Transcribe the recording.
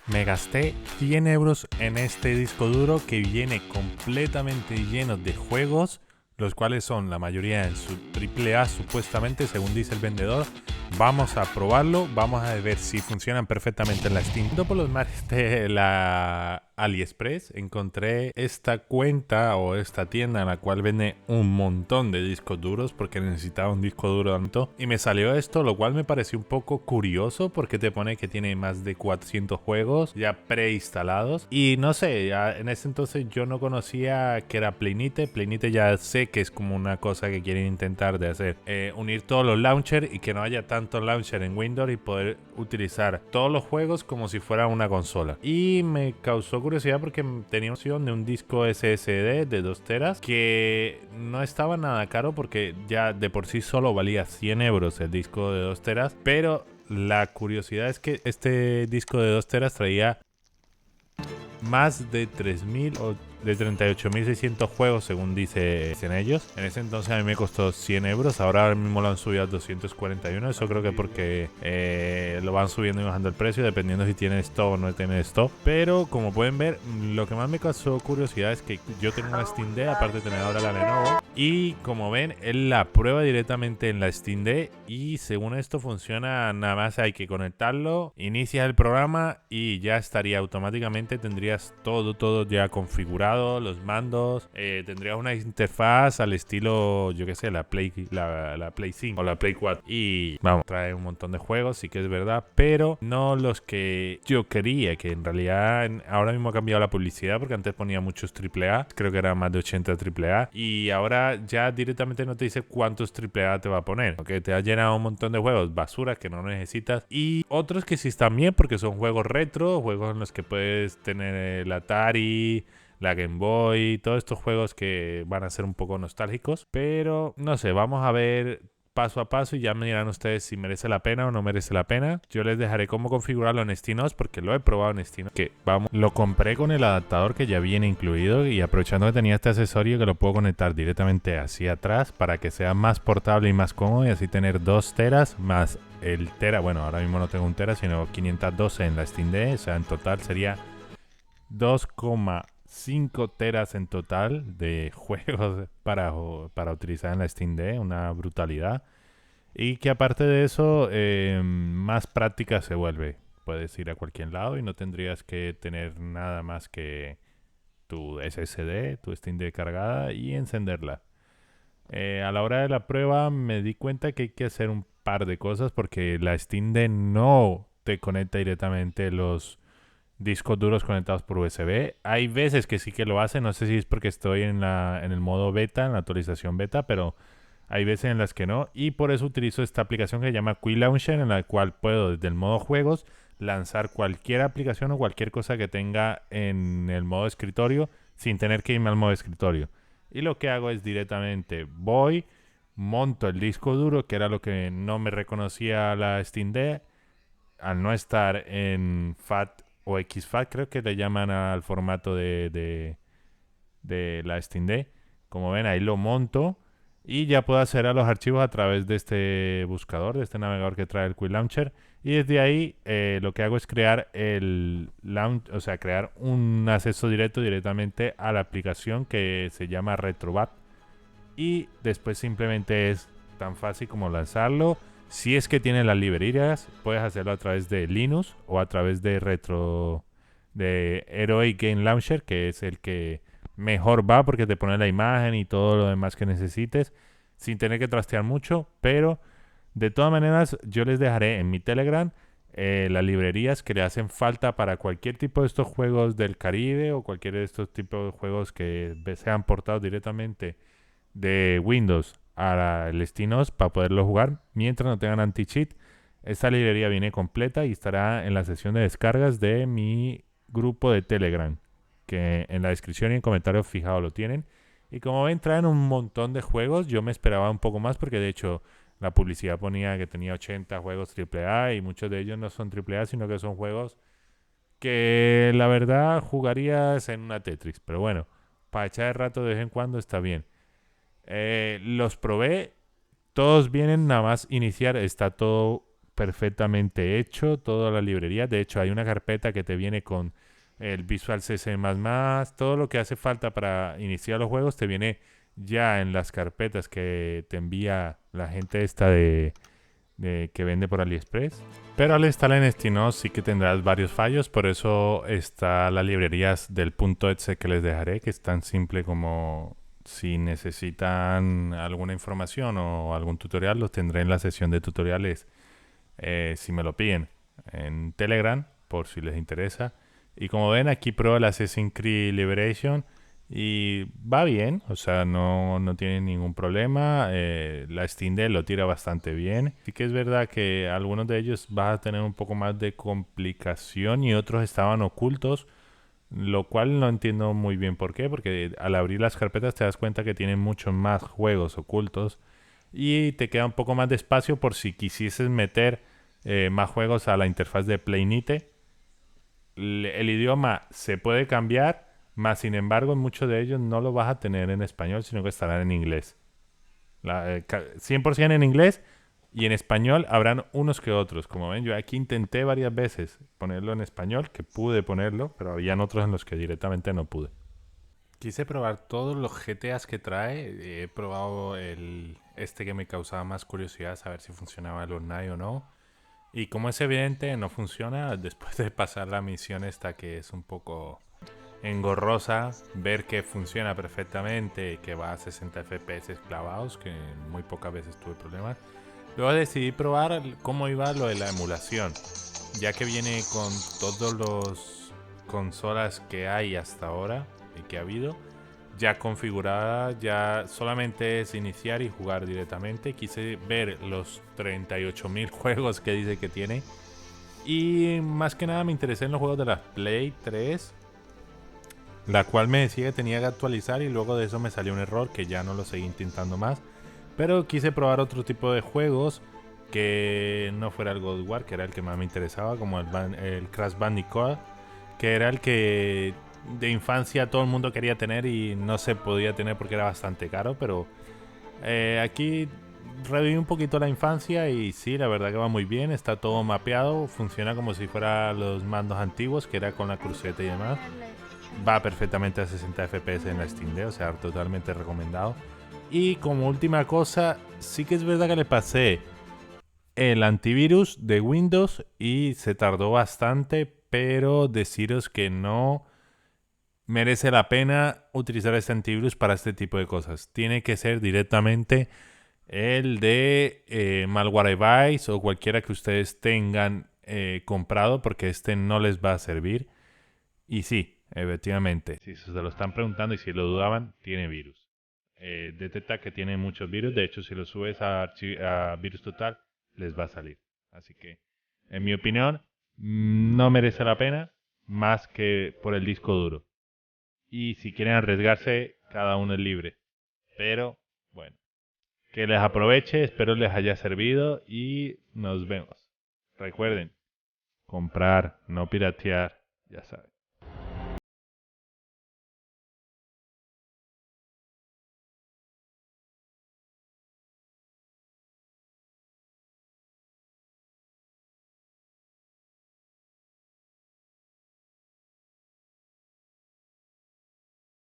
Me gasté 100 euros en este disco duro que viene completamente lleno de juegos, los cuales son la mayoría en su AAA supuestamente, según dice el vendedor. Vamos a probarlo, vamos a ver si funcionan perfectamente en la Steam. Por los mares de la AliExpress encontré esta cuenta o esta tienda en la cual vende un montón de discos duros porque necesitaba un disco duro tanto, y me salió esto, lo cual me pareció un poco curioso porque te pone que tiene más de 400 juegos ya preinstalados, y no sé, ya en ese entonces yo no conocía que era Playnite. Playnite ya sé que es como una cosa que quieren intentar de hacer, unir todos los launchers y que no haya tantos launchers en Windows y poder utilizar todos los juegos como si fuera una consola. Y me causó curiosidad porque tenía opción de un disco SSD de 2 teras que no estaba nada caro porque ya de por sí solo valía 100 euros el disco de 2 teras, pero la curiosidad es que este disco de 2 teras traía más de 3.000 o de 38.600 juegos, según dicen ellos. En ese entonces a mí me costó 100 euros. Ahora mismo lo han subido a 241. Eso creo que porque lo van subiendo y bajando el precio, dependiendo si tiene stock o no tiene stock. Pero como pueden ver, lo que más me causó curiosidad es que yo tengo una Steam Deck, aparte de tener ahora la Lenovo. Y como ven, él la prueba directamente en la Steam Deck. Y según esto funciona, nada más hay que conectarlo, inicias el programa y ya estaría automáticamente. Tendrías todo ya configurado, los mandos, tendrías una interfaz al estilo, yo que sé, la Play 5 o la Play 4. Y vamos, trae un montón de juegos, sí que es verdad, pero no los que yo quería, que en realidad ahora mismo ha cambiado la publicidad porque antes ponía muchos AAA, creo que era más de 80 AAA, y ahora ya directamente no te dice cuántos AAA te va a poner, porque te ha llenado un montón de juegos basura que no necesitas, y otros que sí están bien porque son juegos retro, juegos en los que puedes tener el Atari, la Game Boy, todos estos juegos que van a ser un poco nostálgicos. Pero no sé, vamos a ver paso a paso y ya me dirán ustedes si merece la pena o no merece la pena. Yo les dejaré cómo configurarlo en SteamOS porque lo he probado en SteamOS. Que vamos, lo compré con el adaptador que ya viene incluido, y aprovechando que tenía este accesorio que lo puedo conectar directamente hacia atrás para que sea más portable y más cómodo, y así tener 2 teras más el tera. Bueno, ahora mismo no tengo 1 tera sino 512 en la Steam Deck, o sea, en total sería 2,5 teras en total de juegos para utilizar en la Steam Deck, una brutalidad. Y que aparte de eso, más práctica se vuelve. Puedes ir a cualquier lado y no tendrías que tener nada más que tu SSD, tu Steam Deck cargada y encenderla. A la hora de la prueba me di cuenta que hay que hacer un par de cosas porque la Steam Deck no te conecta directamente los discos duros conectados por USB. Hay veces que sí que lo hace, no sé si es porque estoy en el modo beta, en la actualización beta, pero hay veces en las que no, y por eso utilizo esta aplicación que se llama Quick Launcher, en la cual puedo desde el modo juegos lanzar cualquier aplicación o cualquier cosa que tenga en el modo escritorio sin tener que irme al modo escritorio. Y lo que hago es directamente voy, monto el disco duro, que era lo que no me reconocía la Steam Deck, al no estar en FAT o XFAT, creo que le llaman al formato de la Steam Deck. Como ven, ahí lo monto y ya puedo acceder a los archivos a través de este buscador, de este navegador que trae el Quick Launcher. Y desde ahí lo que hago es crear o sea, crear un acceso directamente a la aplicación que se llama Retrobat. Y después simplemente es tan fácil como lanzarlo. Si es que tiene las librerías, puedes hacerlo a través de Linux o a través de Heroic Game Launcher, que es el que mejor va porque te pone la imagen y todo lo demás que necesites sin tener que trastear mucho. Pero de todas maneras, yo les dejaré en mi Telegram las librerías que le hacen falta para cualquier tipo de estos juegos del Caribe o cualquier de estos tipos de juegos que sean portados directamente de Windows al SteamOS para poderlo jugar mientras no tengan anti-cheat. Esta librería viene completa y estará en la sección de descargas de mi grupo de Telegram, que en la descripción y en comentarios fijados lo tienen. Y como ven, traen un montón de juegos. Yo me esperaba un poco más porque de hecho la publicidad ponía que tenía 80 juegos AAA y muchos de ellos no son AAA, sino que son juegos que la verdad jugarías en una Tetris. Pero bueno, para echar el rato de vez en cuando está bien. Los probé, todos vienen, nada más iniciar, está todo perfectamente hecho, toda la librería. De hecho, hay una carpeta que te viene con el Visual CC++, todo lo que hace falta para iniciar los juegos te viene ya en las carpetas que te envía la gente esta que vende por AliExpress. Pero al instalar en SteamOS sí que tendrás varios fallos, por eso está las librerías del .exe que les dejaré, que es tan simple como si necesitan alguna información o algún tutorial, los tendré en la sesión de tutoriales si me lo piden en Telegram, por si les interesa. Y como ven, aquí pruebo el Assassin's Creed Liberation y va bien, o sea, no tiene ningún problema. La Steam Deck lo tira bastante bien. Sí que es verdad que algunos de ellos van a tener un poco más de complicación y otros estaban ocultos, lo cual no entiendo muy bien por qué, porque al abrir las carpetas te das cuenta que tienen muchos más juegos ocultos y te queda un poco más de espacio por si quisieses meter más juegos a la interfaz de Playnite. El idioma se puede cambiar, más sin embargo en muchos de ellos no lo vas a tener en español, sino que estarán en inglés. 100% en inglés y en español habrán unos que otros. Como ven, yo aquí intenté varias veces ponerlo en español, que pude ponerlo, pero habían otros en los que directamente no pude. Quise probar todos los GTAs que trae. He probado este que me causaba más curiosidad, saber si funcionaba el online o no. Y como es evidente, no funciona. Después de pasar la misión esta que es un poco engorrosa, ver que funciona perfectamente, que va a 60 FPS clavados, que muy pocas veces tuve problemas. Luego decidí probar cómo iba lo de la emulación, ya que viene con todos los consolas que hay hasta ahora y que ha habido ya configurada, ya solamente es iniciar y jugar directamente. Quise ver los 38.000 juegos que dice que tiene y más que nada me interesé en los juegos de la Play 3, la cual me decía que tenía que actualizar y luego de eso me salió un error que ya no lo seguí intentando más. Pero quise probar otro tipo de juegos que no fuera el God of War, que era el que más me interesaba, como el Crash Bandicoot, que era el que de infancia todo el mundo quería tener y no se podía tener porque era bastante caro, pero aquí reviví un poquito la infancia y sí, la verdad que va muy bien, está todo mapeado, funciona como si fuera los mandos antiguos, que era con la cruceta y demás. Va perfectamente a 60 FPS en la Steam Deck, o sea, totalmente recomendado. Y como última cosa, sí que es verdad que le pasé el antivirus de Windows y se tardó bastante, pero deciros que no merece la pena utilizar este antivirus para este tipo de cosas. Tiene que ser directamente el de Malwarebytes o cualquiera que ustedes tengan comprado, porque este no les va a servir. Y sí, efectivamente, si se lo están preguntando y si lo dudaban, tiene virus. Detecta que tiene muchos virus. De hecho, si lo subes a Virus Total, les va a salir. Así que, en mi opinión, no merece la pena más que por el disco duro. Y si quieren arriesgarse, cada uno es libre. Pero, bueno, que les aproveche, espero les haya servido y nos vemos. Recuerden, comprar, no piratear, ya saben.